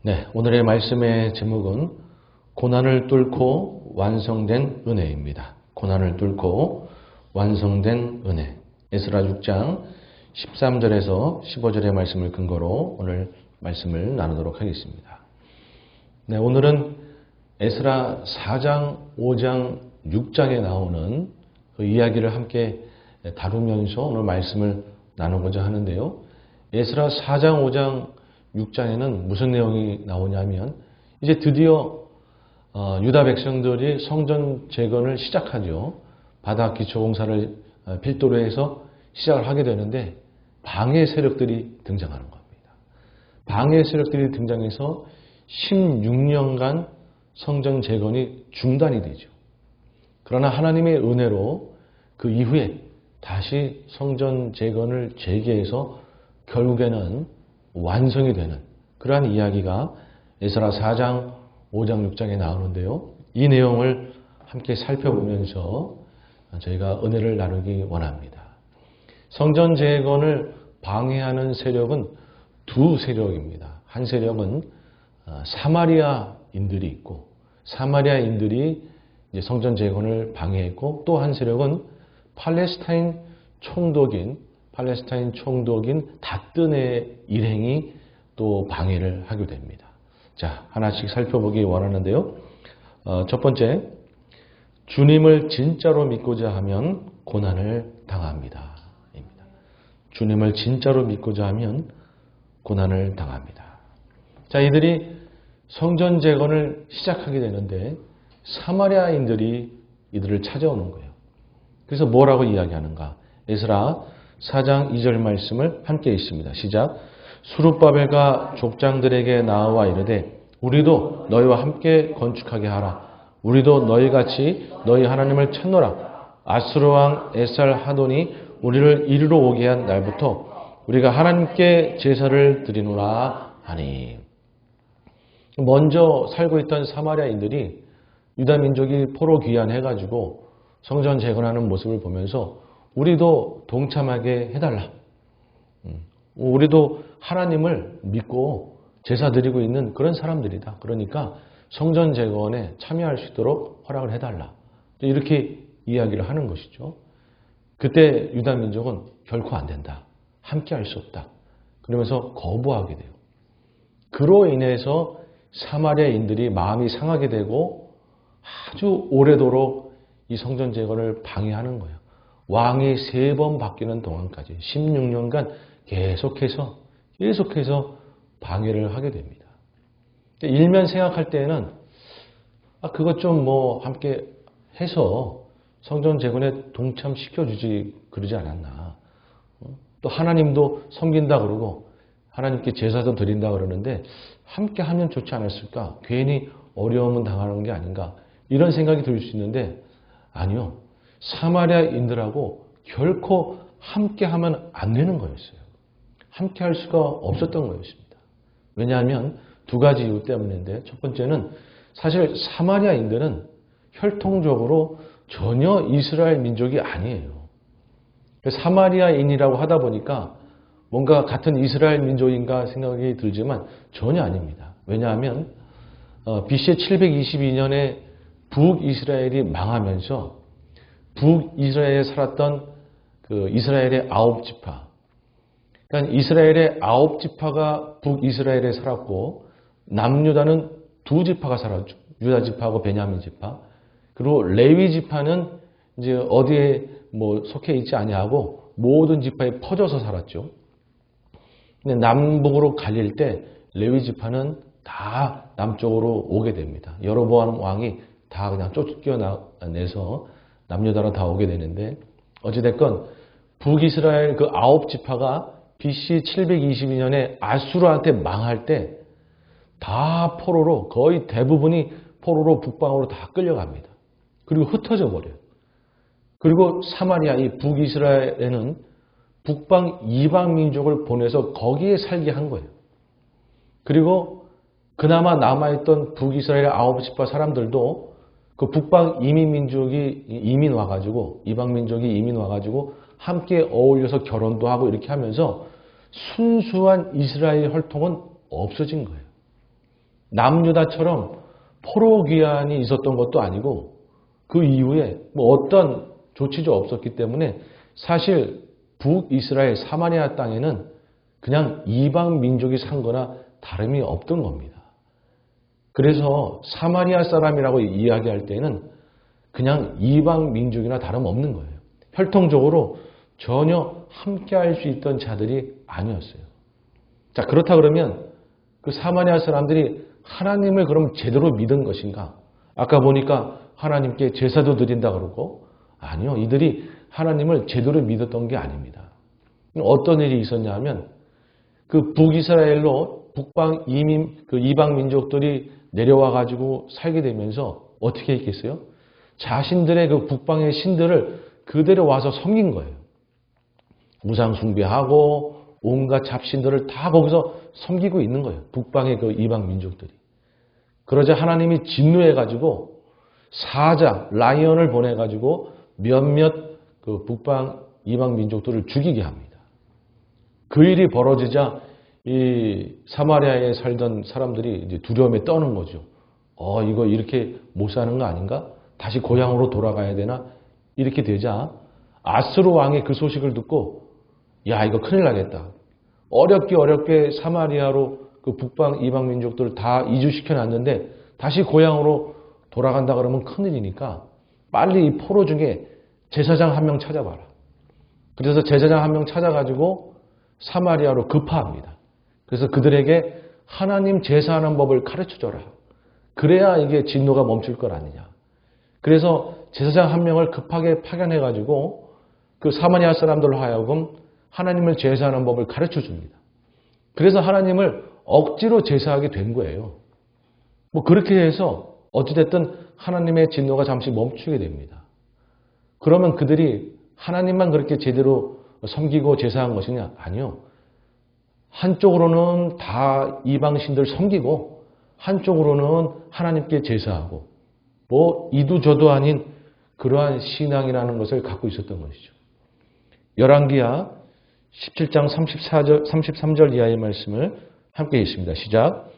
네, 오늘의 말씀의 제목은 고난을 뚫고 완성된 은혜입니다. 고난을 뚫고 완성된 은혜. 에스라 6장 13절에서 15절의 말씀을 근거로 오늘 말씀을 나누도록 하겠습니다. 네, 오늘은 에스라 4장, 5장, 6장에 나오는 그 이야기를 함께 다루면서 오늘 말씀을 나누고자 하는데요. 에스라 4장, 5장, 6장에는 무슨 내용이 나오냐면 이제 드디어 유다 백성들이 성전 재건을 시작하죠. 바닥 기초 공사를 필두로 해서 시작을 하게 되는데 방해 세력들이 등장하는 겁니다. 방해 세력들이 등장해서 16년간 성전 재건이 중단이 되죠. 그러나 하나님의 은혜로 그 이후에 다시 성전 재건을 재개해서 결국에는 완성이 되는 그러한 이야기가 에스라 4장, 5장, 6장에 나오는데요. 이 내용을 함께 살펴보면서 저희가 은혜를 나누기 원합니다. 성전 재건을 방해하는 세력은 두 세력입니다. 한 세력은 사마리아인들이 있고 사마리아인들이 이제 성전 재건을 방해했고 또 한 세력은 팔레스타인 총독인 닷든의 일행이 또 방해를 하게 됩니다. 자, 하나씩 살펴보기 원하는데요. 첫 번째, 주님을 진짜로 믿고자 하면 고난을 당합니다. 주님을 진짜로 믿고자 하면 고난을 당합니다. 자, 이들이 성전 재건을 시작하게 되는데 사마리아인들이 이들을 찾아오는 거예요. 그래서 뭐라고 이야기하는가? 에스라 4장 2절 말씀을 함께 읽습니다. 시작. 수룹바벨과 족장들에게 나와 이르되 우리도 너희와 함께 건축하게 하라. 우리도 너희같이 너희 하나님을 찾노라. 아수르 왕 에살하돈이 우리를 이리로 오게 한 날부터 우리가 하나님께 제사를 드리노라 하니. 먼저 살고 있던 사마리아인들이 유다 민족이 포로 귀환해가지고 성전 재건하는 모습을 보면서 우리도 동참하게 해달라. 우리도 하나님을 믿고 제사 드리고 있는 그런 사람들이다. 그러니까 성전 재건에 참여할 수 있도록 허락을 해달라. 이렇게 이야기를 하는 것이죠. 그때 유다 민족은 결코 안 된다. 함께 할 수 없다. 그러면서 거부하게 돼요. 그로 인해서 사마리아인들이 마음이 상하게 되고 아주 오래도록 이 성전 재건을 방해하는 거예요. 왕이 3번 바뀌는 동안까지 16년간 계속해서 방해를 하게 됩니다. 일면 생각할 때에는 그것 좀 함께 해서 성전 재건에 동참시켜주지 그러지 않았나. 또 하나님도 섬긴다 그러고 하나님께 제사도 드린다 그러는데 함께 하면 좋지 않았을까? 괜히 어려움은 당하는 게 아닌가? 이런 생각이 들 수 있는데 아니요. 사마리아인들하고 결코 함께 하면 안 되는 거였어요. 함께 할 수가 없었던 거였습니다. 왜냐하면 두 가지 이유 때문인데 첫 번째는 사실 사마리아인들은 혈통적으로 전혀 이스라엘 민족이 아니에요. 사마리아인이라고 하다 보니까 뭔가 같은 이스라엘 민족인가 생각이 들지만 전혀 아닙니다. 왜냐하면 BC 722년에 북이스라엘이 망하면서 북이스라엘에 살았던 그 이스라엘의 9지파. 그러니까 이스라엘의 9지파가 북이스라엘에 살았고 남유다는 2지파가 살았죠. 유다 지파하고 베냐민 지파. 그리고 레위 지파는 이제 어디에 속해 있지 아니하고 모든 지파에 퍼져서 살았죠. 근데 남북으로 갈릴 때 레위 지파는 다 남쪽으로 오게 됩니다. 여로보암 왕이 다 그냥 쫓겨내서 남유다로 다 오게 되는데 어찌됐건 북이스라엘 그 9지파가 BC 722년에 아수르한테 망할 때 다 포로로 거의 대부분이 포로로 북방으로 다 끌려갑니다. 그리고 흩어져 버려요. 그리고 사마리아 이 북이스라엘에는 북방 이방 민족을 보내서 거기에 살게 한 거예요. 그리고 그나마 남아있던 북이스라엘의 9지파 사람들도 그 북방 이방 민족이 이민 와가지고 함께 어울려서 결혼도 하고 이렇게 하면서 순수한 이스라엘 혈통은 없어진 거예요. 남유다처럼 포로 귀환이 있었던 것도 아니고 그 이후에 뭐 어떤 조치도 없었기 때문에 사실 북이스라엘 사마리아 땅에는 그냥 이방 민족이 산 거나 다름이 없던 겁니다. 그래서 사마리아 사람이라고 이야기할 때는 그냥 이방 민족이나 다름없는 거예요. 혈통적으로 전혀 함께할 수 있던 자들이 아니었어요. 자, 그렇다 그러면 그 사마리아 사람들이 하나님을 그럼 제대로 믿은 것인가? 아까 보니까 하나님께 제사도 드린다 그러고 아니요. 이들이 하나님을 제대로 믿었던 게 아닙니다. 어떤 일이 있었냐 하면 그 북이스라엘로 북방 이방 민족들이 내려와 가지고 살게 되면서 어떻게 했겠어요? 자신들의 그 북방의 신들을 그대로 와서 섬긴 거예요. 우상 숭배하고 온갖 잡신들을 다 거기서 섬기고 있는 거예요. 북방의 그 이방 민족들이. 그러자 하나님이 진노해 가지고 사자, 라이언을 보내 가지고 몇몇 그 북방 이방 민족들을 죽이게 합니다. 그 일이 벌어지자 이 사마리아에 살던 사람들이 이제 두려움에 떠는 거죠. 이거 이렇게 못 사는 거 아닌가? 다시 고향으로 돌아가야 되나? 이렇게 되자 아스루 왕이 그 소식을 듣고 야, 이거 큰일 나겠다. 어렵게 사마리아로 그 북방 이방 민족들을 다 이주시켜 놨는데 다시 고향으로 돌아간다 그러면 큰일이니까 빨리 이 포로 중에 제사장 한 명 찾아봐라. 그래서 제사장 한 명 찾아가지고 사마리아로 급파합니다. 그래서 그들에게 하나님 제사하는 법을 가르쳐줘라. 그래야 이게 진노가 멈출 것 아니냐. 그래서 제사장 한 명을 급하게 파견해가지고 그 사마리아 사람들로 하여금 하나님을 제사하는 법을 가르쳐 줍니다. 그래서 하나님을 억지로 제사하게 된 거예요. 뭐 그렇게 해서 어찌됐든 하나님의 진노가 잠시 멈추게 됩니다. 그러면 그들이 하나님만 그렇게 제대로 섬기고 제사한 것이냐? 아니요. 한쪽으로는 다 이방신들 섬기고 한쪽으로는 하나님께 제사하고 뭐 이두저도 아닌 그러한 신앙이라는 것을 갖고 있었던 것이죠. 열왕기하 17장 33절 이하의 말씀을 함께 읽습니다. 시작.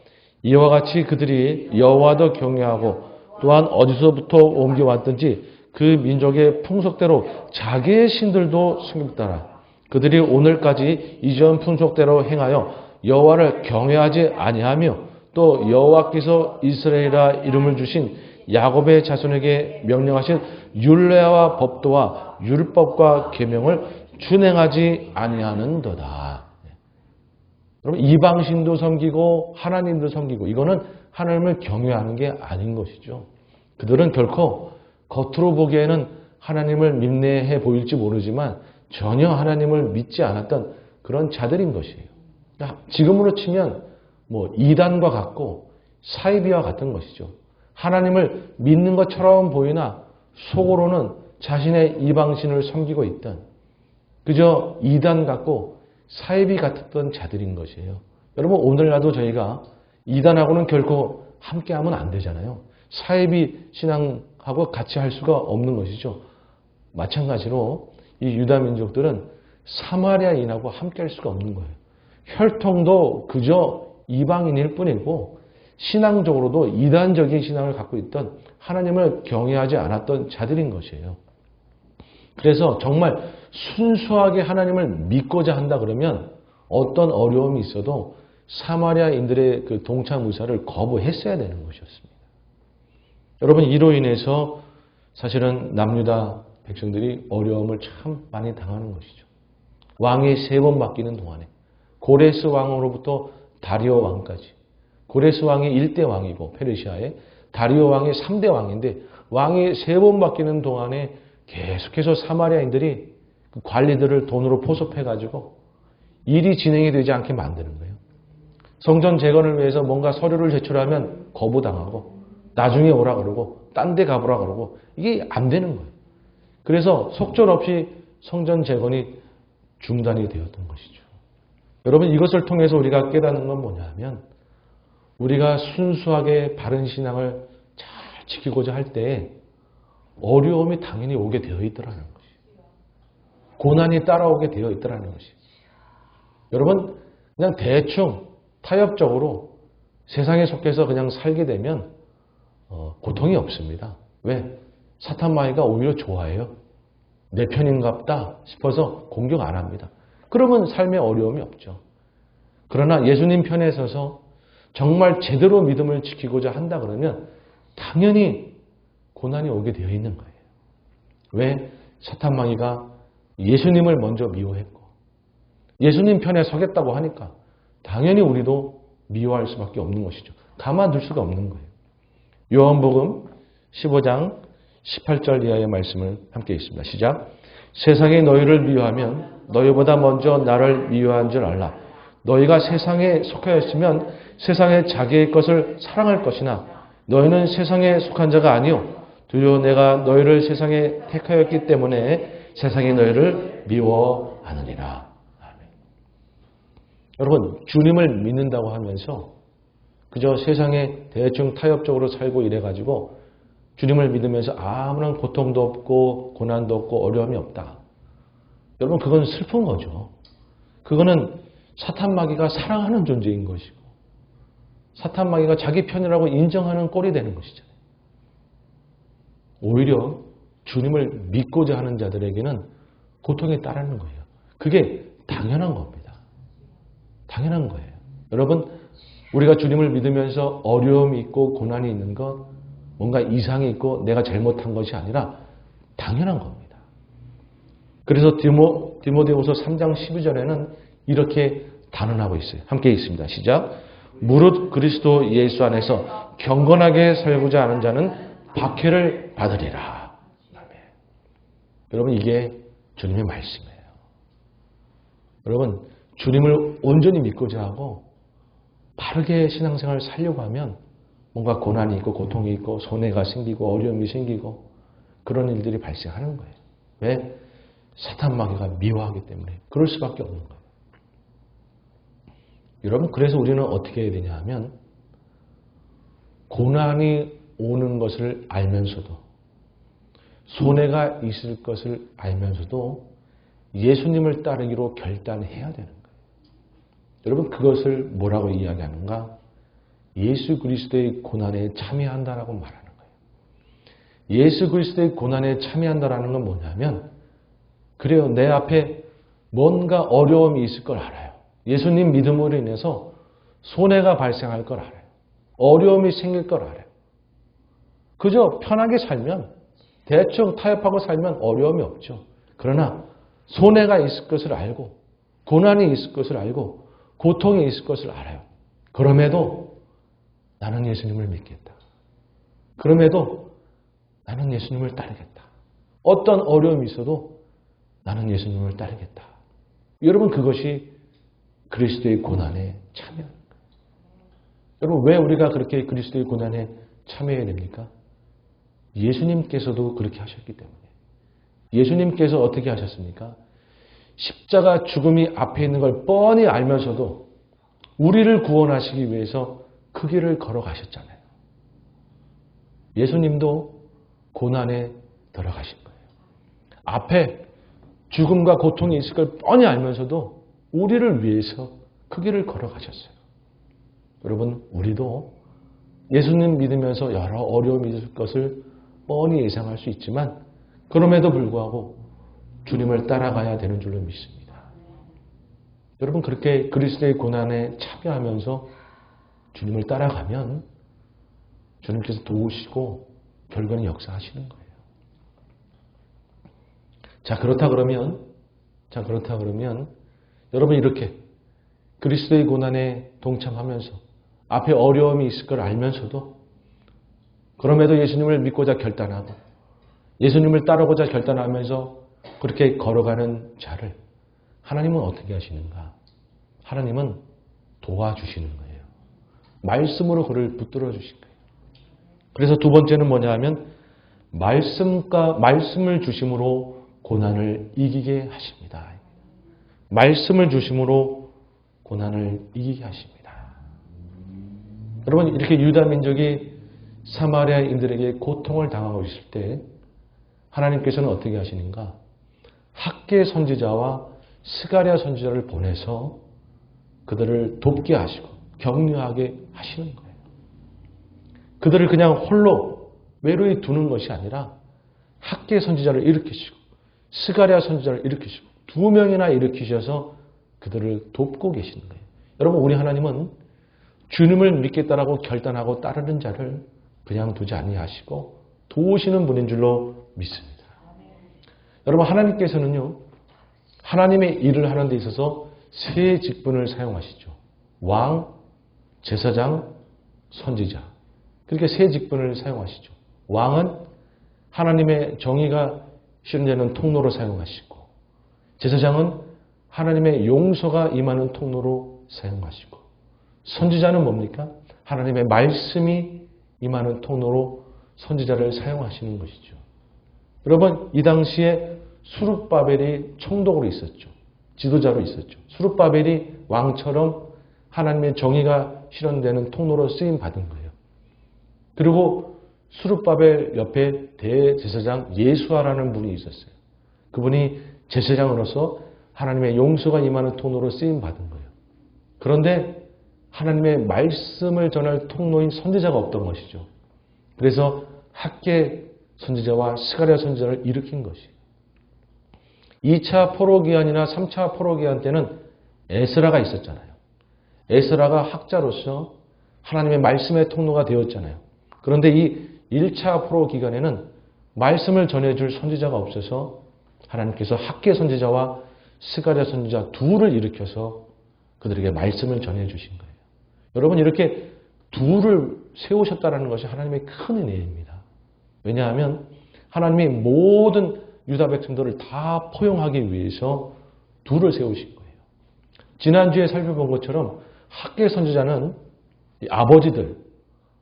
이와 같이 그들이 여호와도 경외하고 또한 어디서부터 옮겨왔든지 그 민족의 풍속대로 자기의 신들도 섬겼더라. 그들이 오늘까지 이전 풍속대로 행하여 여호와를 경외하지 아니하며 또 여호와께서 이스라엘이라 이름을 주신 야곱의 자손에게 명령하신 율례와 법도와 율법과 계명을 준행하지 아니하는도다. 여러분 이방신도 섬기고 하나님도 섬기고 이거는 하나님을 경외하는 게 아닌 것이죠. 그들은 결코 겉으로 보기에는 하나님을 믿네 보일지 모르지만 전혀 하나님을 믿지 않았던 그런 자들인 것이에요. 지금으로 치면 뭐 이단과 같고 사이비와 같은 것이죠. 하나님을 믿는 것처럼 보이나 속으로는 자신의 이방신을 섬기고 있던 그저 이단 같고 사이비 같았던 자들인 것이에요. 여러분 오늘날도 저희가 이단하고는 결코 함께하면 안 되잖아요. 사이비 신앙하고 같이 할 수가 없는 것이죠. 마찬가지로 이 유다 민족들은 사마리아인하고 함께할 수가 없는 거예요. 혈통도 그저 이방인일 뿐이고 신앙적으로도 이단적인 신앙을 갖고 있던 하나님을 경외하지 않았던 자들인 것이에요. 그래서 정말 순수하게 하나님을 믿고자 한다 그러면 어떤 어려움이 있어도 사마리아인들의 그 동참 의사를 거부했어야 되는 것이었습니다. 여러분 이로 인해서 사실은 남유다 백성들이 어려움을 참 많이 당하는 것이죠. 왕이 3번 바뀌는 동안에 고레스 왕으로부터 다리오 왕까지 고레스 왕이 1대 왕이고 페르시아의 다리오 왕이 3대 왕인데 왕이 3번 바뀌는 동안에 계속해서 사마리아인들이 그 관리들을 돈으로 포섭해가지고 일이 진행이 되지 않게 만드는 거예요. 성전 재건을 위해서 뭔가 서류를 제출하면 거부당하고 나중에 오라 그러고 딴 데 가보라 그러고 이게 안 되는 거예요. 그래서 속절없이 성전 재건이 중단이 되었던 것이죠. 여러분 이것을 통해서 우리가 깨닫는 건 뭐냐면 우리가 순수하게 바른 신앙을 잘 지키고자 할 때 어려움이 당연히 오게 되어 있더라는 것이. 고난이 따라오게 되어 있더라는 것이. 여러분 그냥 대충 타협적으로 세상에 속해서 그냥 살게 되면 고통이 없습니다. 왜? 사탄 마귀가 오히려 좋아해요. 내 편인갑다 싶어서 공격 안 합니다. 그러면 삶에 어려움이 없죠. 그러나 예수님 편에 서서 정말 제대로 믿음을 지키고자 한다 그러면 당연히 고난이 오게 되어 있는 거예요. 왜? 사탄 마귀가 예수님을 먼저 미워했고 예수님 편에 서겠다고 하니까 당연히 우리도 미워할 수밖에 없는 것이죠. 가만둘 수가 없는 거예요. 요한복음 15장 18절 이하의 말씀을 함께 읽습니다. 시작. 세상이 너희를 미워하면 너희보다 먼저 나를 미워한 줄 알라. 너희가 세상에 속하였으면 세상에 자기의 것을 사랑할 것이나 너희는 세상에 속한 자가 아니요 두려 내가 너희를 세상에 택하였기 때문에 세상이 너희를 미워하느니라. 아멘. 여러분, 주님을 믿는다고 하면서 그저 세상에 대충 타협적으로 살고 이래가지고 주님을 믿으면서 아무런 고통도 없고 고난도 없고 어려움이 없다. 여러분, 그건 슬픈 거죠. 그거는 사탄 마귀가 사랑하는 존재인 것이고 사탄 마귀가 자기 편이라고 인정하는 꼴이 되는 것이잖아요. 오히려 주님을 믿고자 하는 자들에게는 고통이 따르는 거예요. 그게 당연한 겁니다. 당연한 거예요. 여러분, 우리가 주님을 믿으면서 어려움이 있고 고난이 있는 것, 뭔가 이상이 있고 내가 잘못한 것이 아니라 당연한 겁니다. 그래서 디모데후서 3장 12절에는 이렇게 단언하고 있어요. 함께 읽습니다. 시작. 무릇 그리스도 예수 안에서 경건하게 살고자 하는 자는 박해를 받으리라. 아멘. 여러분, 이게 주님의 말씀이에요. 여러분, 주님을 온전히 믿고자 하고 바르게 신앙생활을 살려고 하면 뭔가 고난이 있고 고통이 있고 손해가 생기고 어려움이 생기고 그런 일들이 발생하는 거예요. 왜? 사탄 마귀가 미워하기 때문에 그럴 수밖에 없는 거예요. 여러분, 그래서 우리는 어떻게 해야 되냐 하면 고난이 오는 것을 알면서도 손해가 있을 것을 알면서도 예수님을 따르기로 결단해야 되는 거예요. 여러분, 그것을 뭐라고 이야기하는가? 예수 그리스도의 고난에 참여한다라고 말하는 거예요. 예수 그리스도의 고난에 참여한다라는 건 뭐냐면 그래요. 내 앞에 뭔가 어려움이 있을 걸 알아요. 예수님 믿음으로 인해서 손해가 발생할 걸 알아요. 어려움이 생길 걸 알아요. 그저 편하게 살면 대충 타협하고 살면 어려움이 없죠. 그러나 손해가 있을 것을 알고 고난이 있을 것을 알고 고통이 있을 것을 알아요. 그럼에도 나는 예수님을 믿겠다. 그럼에도 나는 예수님을 따르겠다. 어떤 어려움이 있어도 나는 예수님을 따르겠다. 여러분, 그것이 그리스도의 고난에 참여하는 거예요. 여러분, 왜 우리가 그렇게 그리스도의 고난에 참여해야 됩니까? 예수님께서도 그렇게 하셨기 때문에. 예수님께서 어떻게 하셨습니까? 십자가 죽음이 앞에 있는 걸 뻔히 알면서도 우리를 구원하시기 위해서 그 길을 걸어가셨잖아요. 예수님도 고난에 들어가신 거예요. 앞에 죽음과 고통이 있을 걸 뻔히 알면서도 우리를 위해서 그 길을 걸어가셨어요. 여러분, 우리도 예수님 믿으면서 여러 어려움이 있을 것을 뻔히 예상할 수 있지만 그럼에도 불구하고 주님을 따라가야 되는 줄로 믿습니다. 여러분, 그렇게 그리스도의 고난에 참여하면서 주님을 따라가면 주님께서 도우시고 결국은 역사하시는 거예요. 자, 그렇다 그러면 여러분, 이렇게 그리스도의 고난에 동참하면서 앞에 어려움이 있을 걸 알면서도 그럼에도 예수님을 믿고자 결단하고 예수님을 따르고자 결단하면서 그렇게 걸어가는 자를 하나님은 어떻게 하시는가? 하나님은 도와주시는 거예요. 말씀으로 그를 붙들어 주신 거예요. 그래서 두 번째는 뭐냐 하면 말씀을 주심으로 고난을 이기게 하십니다. 말씀을 주심으로 고난을 이기게 하십니다. 여러분, 이렇게 유다 민족이 사마리아인들에게 고통을 당하고 있을 때 하나님께서는 어떻게 하시는가? 학개 선지자와 스가랴 선지자를 보내서 그들을 돕게 하시고 격려하게 하시는 거예요. 그들을 그냥 홀로 외로이 두는 것이 아니라 학계 선지자를 일으키시고 스가랴 선지자를 일으키시고 2명이나 일으키셔서 그들을 돕고 계시는 거예요. 여러분, 우리 하나님은 주님을 믿겠다라고 결단하고 따르는 자를 그냥 두지 아니하시고 도우시는 분인 줄로 믿습니다. 여러분, 하나님께서는요, 하나님의 일을 하는 데 있어서 세 직분을 사용하시죠. 왕, 제사장, 선지자. 그렇게 세 직분을 사용하시죠. 왕은 하나님의 정의가 실현되는 통로로 사용하시고, 제사장은 하나님의 용서가 임하는 통로로 사용하시고, 선지자는 뭡니까? 하나님의 말씀이 임하는 통로로 선지자를 사용하시는 것이죠. 여러분, 이 당시에 수룹바벨이 총독으로 있었죠. 지도자로 있었죠. 수룹바벨이 왕처럼 하나님의 정의가 실현되는 통로로 쓰임 받은 거예요. 그리고 수룹바벨 옆에 대제사장 예수아라는 분이 있었어요. 그분이 제사장으로서 하나님의 용서가 임하는 통로로 쓰임 받은 거예요. 그런데 하나님의 말씀을 전할 통로인 선지자가 없던 것이죠. 그래서 학계 선지자와 스가랴 선지자를 일으킨 것이에요. 2차 포로기한이나 3차 포로기한 때는 에스라가 있었잖아요. 에스라가 학자로서 하나님의 말씀의 통로가 되었잖아요. 그런데 이 1차 포로기간에는 말씀을 전해줄 선지자가 없어서 하나님께서 학계 선지자와 스가랴 선지자 둘을 일으켜서 그들에게 말씀을 전해주신 거예요. 여러분, 이렇게 둘을 세우셨다는 것이 하나님의 큰 은혜입니다. 왜냐하면 하나님이 모든 유다 백성들을 다 포용하기 위해서 둘을 세우신 거예요. 지난주에 살펴본 것처럼 학계 선지자는 아버지들,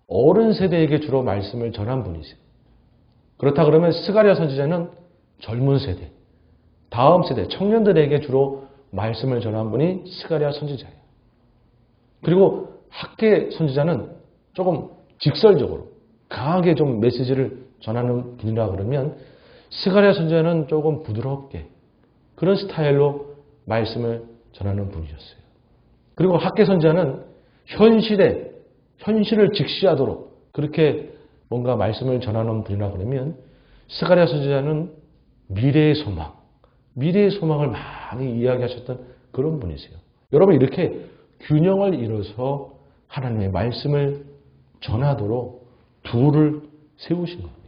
어른 세대에게 주로 말씀을 전한 분이세요. 그렇다 그러면 스가랴 선지자는 젊은 세대, 다음 세대, 청년들에게 주로 말씀을 전한 분이 스가랴 선지자예요. 그리고 학계 선지자는 조금 직설적으로 강하게 좀 메시지를 전하는 분이라 그러면 스가랴 선지자는 조금 부드럽게 그런 스타일로 말씀을 전하는 분이셨어요. 그리고 학계 선지자는 현실을 직시하도록 그렇게 뭔가 말씀을 전하는 분이라 그러면 스가랴 선지자는 미래의 소망을 많이 이야기하셨던 그런 분이세요. 여러분, 이렇게 균형을 이뤄서 하나님의 말씀을 전하도록 둘을 세우신 겁니다.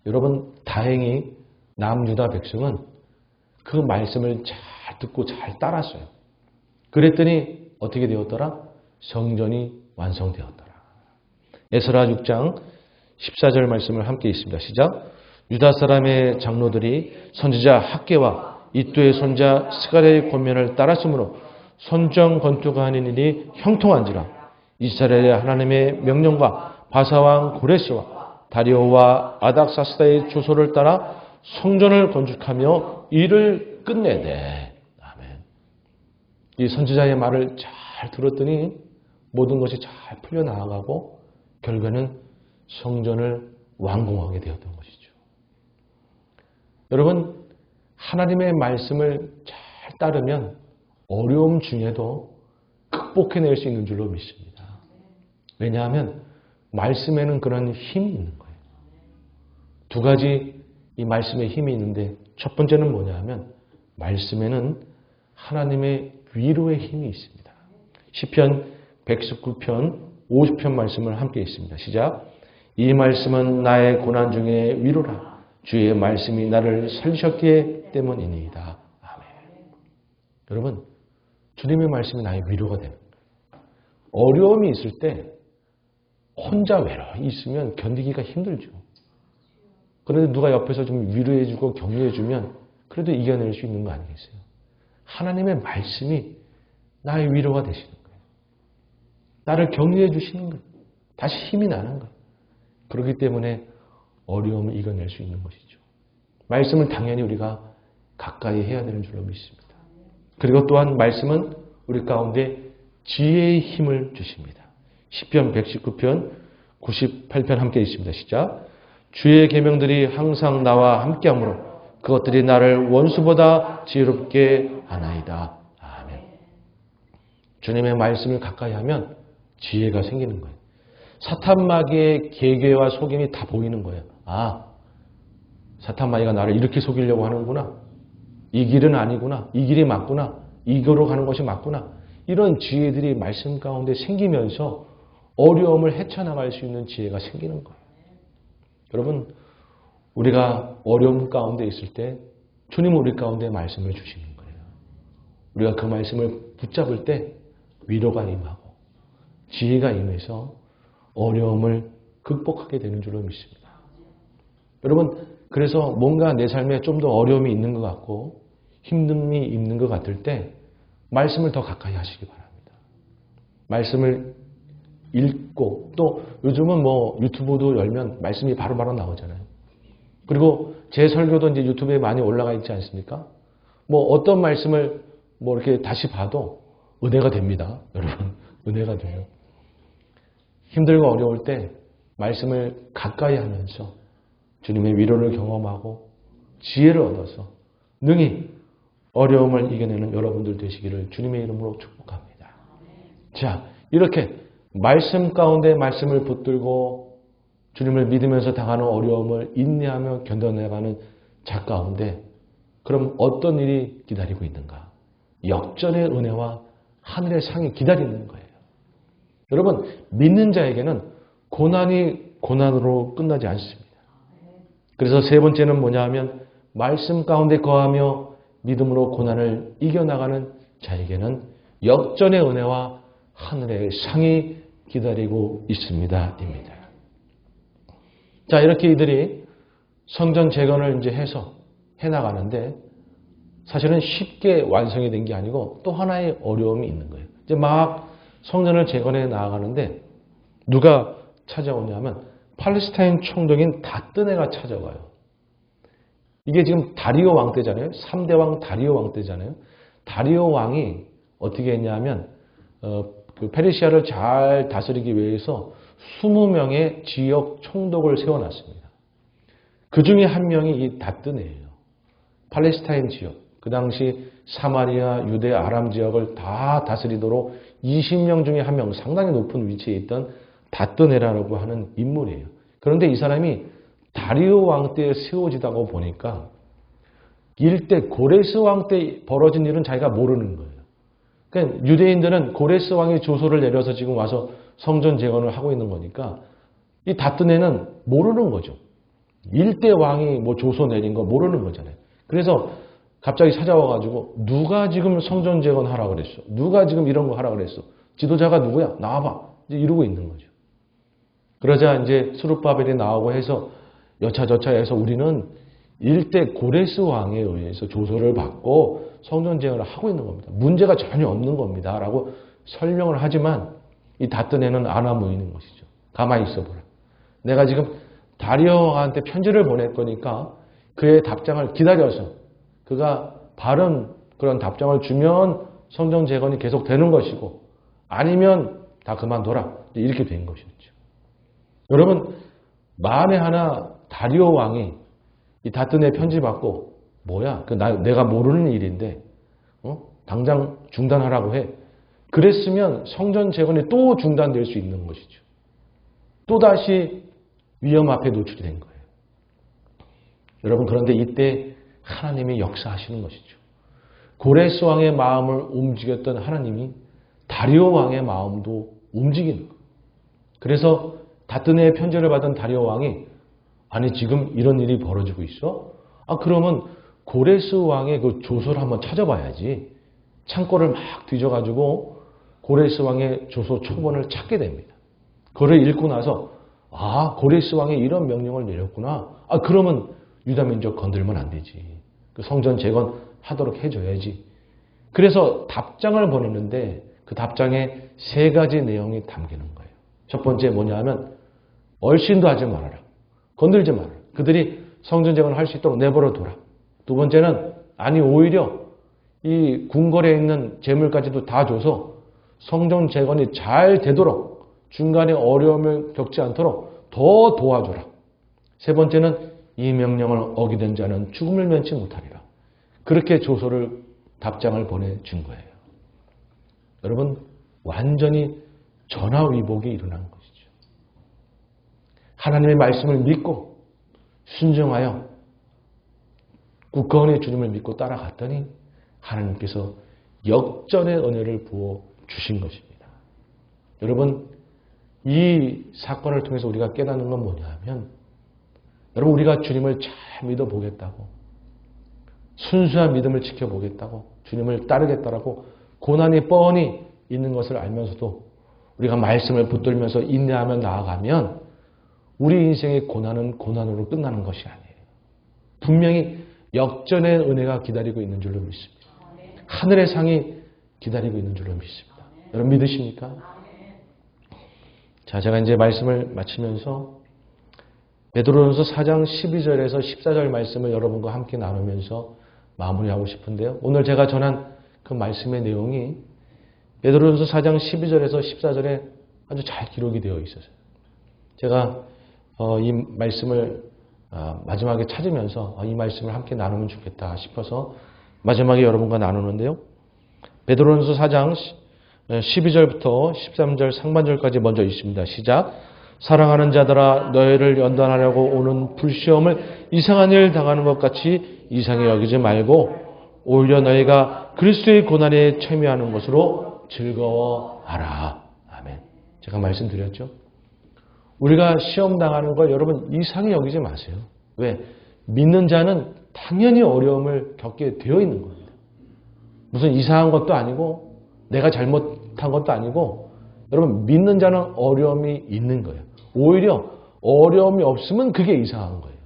여러분, 다행히 남유다 백성은 그 말씀을 잘 듣고 잘 따랐어요. 그랬더니 어떻게 되었더라? 성전이 완성되었더라. 에스라 6장 14절 말씀을 함께 있습니다. 시작. 유다 사람의 장로들이 선지자 학계와 이또의 손자 스가랴의 권면을 따랐으므로 선정 건투가 하는 일이 형통한지라. 이스라엘의 하나님의 명령과 바사왕 고레스와 다리오와 아닥사스다의 조소를 따라 성전을 건축하며 일을 끝내되. 아멘. 이 선지자의 말을 잘 들었더니 모든 것이 잘 풀려나가고 결국에는 성전을 완공하게 되었던 것이죠. 여러분, 하나님의 말씀을 잘 따르면 어려움 중에도 극복해낼 수 있는 줄로 믿습니다. 왜냐하면 말씀에는 그런 힘이 있는 거예요. 두 가지 이 말씀에 힘이 있는데 첫 번째는 뭐냐 하면 말씀에는 하나님의 위로의 힘이 있습니다. 시편 119편 50편 말씀을 함께 있습니다. 시작. 이 말씀은 나의 고난 중에 위로라. 주의 말씀이 나를 살리셨기 때문이니이다. 아멘. 여러분, 주님의 말씀이 나의 위로가 되는 거예요. 어려움이 있을 때 혼자 외로이 있으면 견디기가 힘들죠. 그런데 누가 옆에서 좀 위로해주고 격려해주면 그래도 이겨낼 수 있는 거 아니겠어요? 하나님의 말씀이 나의 위로가 되시는 거예요. 나를 격려해 주시는 거예요. 다시 힘이 나는 거예요. 그렇기 때문에 어려움을 이겨낼 수 있는 것이죠. 말씀은 당연히 우리가 가까이 해야 되는 줄로 믿습니다. 그리고 또한 말씀은 우리 가운데 지혜의 힘을 주십니다. 시편 119편 98편 함께 있습니다. 시작. 주의 계명들이 항상 나와 함께하므로 그것들이 나를 원수보다 지혜롭게 하나이다. 아멘. 주님의 말씀을 가까이 하면 지혜가 생기는 거예요. 사탄 마귀의 계계와 속임이 다 보이는 거예요. 아, 사탄 마귀가 나를 이렇게 속이려고 하는구나. 이 길은 아니구나. 이 길이 맞구나. 이거로 가는 것이 맞구나. 이런 지혜들이 말씀 가운데 생기면서 어려움을 헤쳐나갈 수 있는 지혜가 생기는 거예요. 여러분, 우리가 어려움 가운데 있을 때 주님은 우리 가운데 말씀을 주시는 거예요. 우리가 그 말씀을 붙잡을 때 위로가 임하고 지혜가 임해서 어려움을 극복하게 되는 줄로 믿습니다. 여러분, 그래서 뭔가 내 삶에 좀 더 어려움이 있는 것 같고 힘듦이 있는 것 같을 때 말씀을 더 가까이 하시기 바랍니다. 말씀을 읽고 또 요즘은 뭐 유튜브도 열면 말씀이 바로바로 나오잖아요. 그리고 제 설교도 이제 유튜브에 많이 올라가 있지 않습니까? 뭐 어떤 말씀을 뭐 이렇게 다시 봐도 은혜가 됩니다. 여러분, 은혜가 돼요. 힘들고 어려울 때 말씀을 가까이 하면서 주님의 위로를 경험하고 지혜를 얻어서 능히 어려움을 이겨내는 여러분들 되시기를 주님의 이름으로 축복합니다. 자, 이렇게 말씀 가운데 말씀을 붙들고 주님을 믿으면서 당하는 어려움을 인내하며 견뎌내가는 자 가운데 그럼 어떤 일이 기다리고 있는가? 역전의 은혜와 하늘의 상이 기다리는 거예요. 여러분, 믿는 자에게는 고난이 고난으로 끝나지 않습니다. 그래서 세 번째는 뭐냐 하면 말씀 가운데 거하며 믿음으로 고난을 이겨나가는 자에게는 역전의 은혜와 하늘의 상이 기다리고 있습니다. 입니다. 자, 이렇게 이들이 성전 재건을 이제 해서 해나가는데 사실은 쉽게 완성이 된 게 아니고 또 하나의 어려움이 있는 거예요. 이제 막 성전을 재건해 나가는데 누가 찾아오냐면 팔레스타인 총독인 다뜨네가 찾아와요. 이게 지금 다리오 왕 때잖아요. 3대 왕 다리오 왕 때잖아요. 다리오 왕이 어떻게 했냐면 그 페르시아를 잘 다스리기 위해서 20명의 지역 총독을 세워놨습니다. 그 중에 한 명이 이 다뜨네예요. 팔레스타인 지역, 그 당시 사마리아, 유대, 아람 지역을 다 다스리도록 20명 중에 한 명, 상당히 높은 위치에 있던 다뜨네라고 하는 인물이에요. 그런데 이 사람이 다리오 왕 때 세워지다고 보니까 일대 고레스 왕 때 벌어진 일은 자기가 모르는 거예요. 그러니까 유대인들은 고레스 왕의 조소를 내려서 지금 와서 성전 재건을 하고 있는 거니까 이 다뜨네는 모르는 거죠. 일대 왕이 뭐 조소 내린 거 모르는 거잖아요. 그래서 갑자기 찾아와가지고 누가 지금 성전 재건하라 그랬어? 누가 지금 이런 거 하라 그랬어? 지도자가 누구야? 나와봐. 이제 이러고 있는 거죠. 그러자 이제 스룹바벨이 나오고 해서 여차저차해서 우리는 일대 고레스 왕에 의해서 조소를 받고 성전 재건을 하고 있는 겁니다. 문제가 전혀 없는 겁니다. 라고 설명을 하지만 이 다뜨네는 안아무이는 것이죠. 가만히 있어보라. 내가 지금 다리오 왕한테 편지를 보낼 거니까 그의 답장을 기다려서 그가 바른 그런 답장을 주면 성전 재건이 계속 되는 것이고 아니면 다 그만둬라. 이렇게 된 것이었죠. 여러분, 만에 하나 다리오 왕이 이 다뜨네 편지 받고 뭐야? 내가 모르는 일인데 당장 중단하라고 해. 그랬으면 성전 재건이 또 중단될 수 있는 것이죠. 또다시 위험 앞에 노출이 된 거예요. 여러분, 그런데 이때 하나님이 역사하시는 것이죠. 고레스 왕의 마음을 움직였던 하나님이 다리오 왕의 마음도 움직이는 거예요. 그래서 다뜨네의 편지를 받은 다리오 왕이 아니 지금 이런 일이 벌어지고 있어? 그러면 고레스 왕의 그 조서를 한번 찾아봐야지. 창고를 막 뒤져가지고 고레스 왕의 조서 초본을 찾게 됩니다. 그걸 읽고 나서 고레스 왕이 이런 명령을 내렸구나. 그러면 유다 민족 건들면 안 되지. 그 성전 재건하도록 해줘야지. 그래서 답장을 보내는데 그 답장에 3가지 내용이 담기는 거예요. 첫 번째 뭐냐 하면 얼씬도 하지 말아라. 건들지 말아라. 그들이 성전 재건을 할 수 있도록 내버려 둬라. 두 번째는 아니 오히려 이 궁궐에 있는 재물까지도 다 줘서 성전 재건이 잘 되도록 중간에 어려움을 겪지 않도록 더 도와줘라. 세 번째는 이 명령을 어기는 자는 죽음을 면치 못하리라. 그렇게 조서를 답장을 보내준 거예요. 여러분, 완전히 전화위복이 일어난 것이죠. 하나님의 말씀을 믿고 순종하여 굳건히 주님을 믿고 따라갔더니 하나님께서 역전의 은혜를 부어 주신 것입니다. 여러분, 이 사건을 통해서 우리가 깨닫는 건 뭐냐 하면, 여러분, 우리가 주님을 잘 믿어보겠다고, 순수한 믿음을 지켜보겠다고, 주님을 따르겠다라고 고난이 뻔히 있는 것을 알면서도 우리가 말씀을 붙들면서 인내하며 나아가면 우리 인생의 고난은 고난으로 끝나는 것이 아니에요. 분명히 역전의 은혜가 기다리고 있는 줄로 믿습니다. 하늘의 상이 기다리고 있는 줄로 믿습니다. 여러분 믿으십니까? 자, 제가 이제 말씀을 마치면서 베드로전서 4장 12절에서 14절 말씀을 여러분과 함께 나누면서 마무리하고 싶은데요. 오늘 제가 전한 그 말씀의 내용이 베드로전서 4장 12절에서 14절에 아주 잘 기록이 되어 있었어요. 제가 이 말씀을 마지막에 찾으면서 이 말씀을 함께 나누면 좋겠다 싶어서 마지막에 여러분과 나누는데요. 베드로전서 4장 12절부터 13절 상반절까지 먼저 있습니다. 시작. 사랑하는 자들아 너희를 연단하려고 오는 불시험을 이상한 일 당하는 것 같이 이상히 여기지 말고 오히려 너희가 그리스도의 고난에 참여하는 것으로 즐거워하라. 아멘. 제가 말씀드렸죠. 우리가 시험 당하는 걸 여러분 이상히 여기지 마세요. 왜? 믿는 자는 당연히 어려움을 겪게 되어 있는 겁니다. 무슨 이상한 것도 아니고 내가 잘못한 것도 아니고 여러분 믿는 자는 어려움이 있는 거예요. 오히려 어려움이 없으면 그게 이상한 거예요.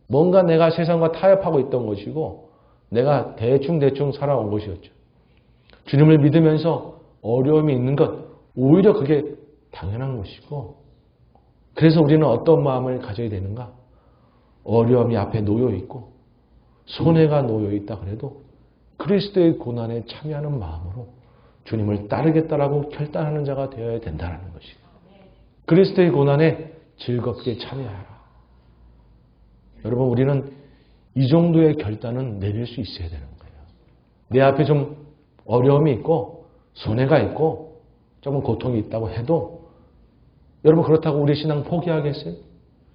뭔가 내가 세상과 타협하고 있던 것이고 내가 대충 살아온 것이었죠. 주님을 믿으면서 어려움이 있는 것 오히려 그게 당연한 것이고 그래서 우리는 어떤 마음을 가져야 되는가? 어려움이 앞에 놓여 있고 손해가 놓여 있다 그래도 그리스도의 고난에 참여하는 마음으로 주님을 따르겠다라고 결단하는 자가 되어야 된다는 것이에요. 그리스도의 고난에 즐겁게 참여하라. 여러분 우리는 이 정도의 결단은 내릴 수 있어야 되는 거예요. 내 앞에 좀 어려움이 있고 손해가 있고 조금 고통이 있다고 해도 여러분 그렇다고 우리 신앙 포기하겠어요?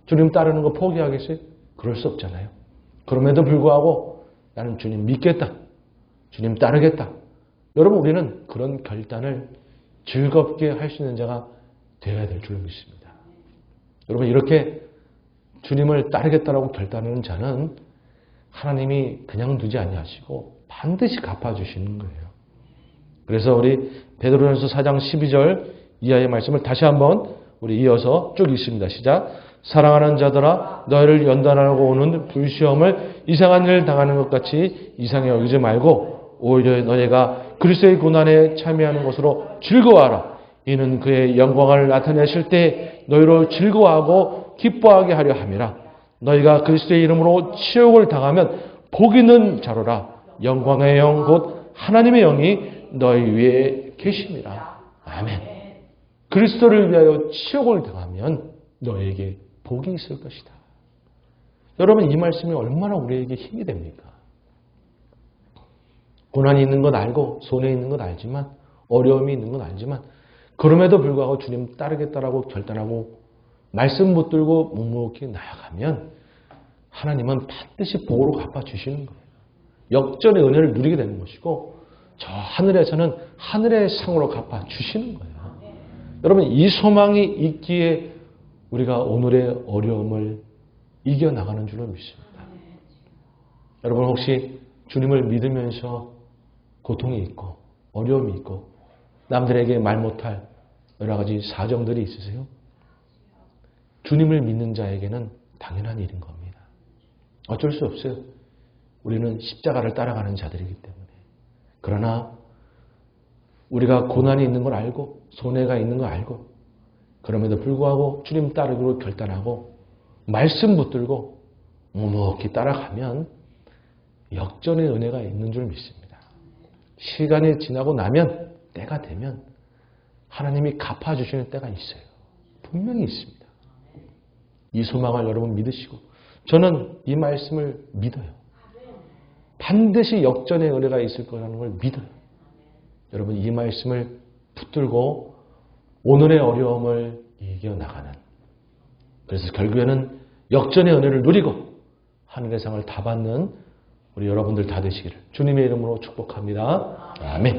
주님 따르는 거 포기하겠어요? 그럴 수 없잖아요. 그럼에도 불구하고 나는 주님 믿겠다. 주님 따르겠다. 여러분 우리는 그런 결단을 즐겁게 할 수 있는 자가 되어야 될 줄 믿습니다. 여러분 이렇게 주님을 따르겠다라고 결단하는 자는 하나님이 그냥 두지 아니하시고 반드시 갚아주시는 거예요. 그래서 우리 베드로전서 4장 12절 이하의 말씀을 다시 한번 우리 이어서 쭉 읽습니다. 시작. 사랑하는 자들아 너희를 연단하고 오는 불시험을 이상한 일을 당하는 것 같이 이상히 여기지 말고 오히려 너희가 그리스도의 고난에 참여하는 것으로 즐거워하라. 이는 그의 영광을 나타내실 때 너희로 즐거워하고 기뻐하게 하려 함이라. 너희가 그리스도의 이름으로 치욕을 당하면 복 있는 자로라. 영광의 영 곧 하나님의 영이 너희 위에 계심이라. 아멘. 그리스도를 위하여 치욕을 당하면 너에게 복이 있을 것이다. 여러분 이 말씀이 얼마나 우리에게 힘이 됩니까? 고난이 있는 건 알고 손해 있는 건 알지만 어려움이 있는 건 알지만 그럼에도 불구하고 주님 따르겠다라고 결단하고 말씀 붙들고 묵묵히 나아가면 하나님은 반드시 복으로 갚아주시는 거예요. 역전의 은혜를 누리게 되는 것이고 저 하늘에서는 하늘의 상으로 갚아주시는 거예요. 여러분 이 소망이 있기에 우리가 오늘의 어려움을 이겨나가는 줄로 믿습니다. 여러분 혹시 주님을 믿으면서 고통이 있고 어려움이 있고 남들에게 말 못할 여러 가지 사정들이 있으세요? 주님을 믿는 자에게는 당연한 일인 겁니다. 어쩔 수 없어요. 우리는 십자가를 따라가는 자들이기 때문에. 그러나 우리가 고난이 있는 걸 알고 손해가 있는 걸 알고 그럼에도 불구하고 주님 따르기로 결단하고 말씀 붙들고 묵묵히 따라가면 역전의 은혜가 있는 줄 믿습니다. 시간이 지나고 나면 때가 되면 하나님이 갚아주시는 때가 있어요. 분명히 있습니다. 이 소망을 여러분 믿으시고 저는 이 말씀을 믿어요. 반드시 역전의 은혜가 있을 거라는 걸 믿어요. 여러분 이 말씀을 붙들고 오늘의 어려움을 이겨나가는, 그래서 결국에는 역전의 은혜를 누리고 하늘의 상을 다 받는 우리 여러분들 다 되시기를 주님의 이름으로 축복합니다. 아멘.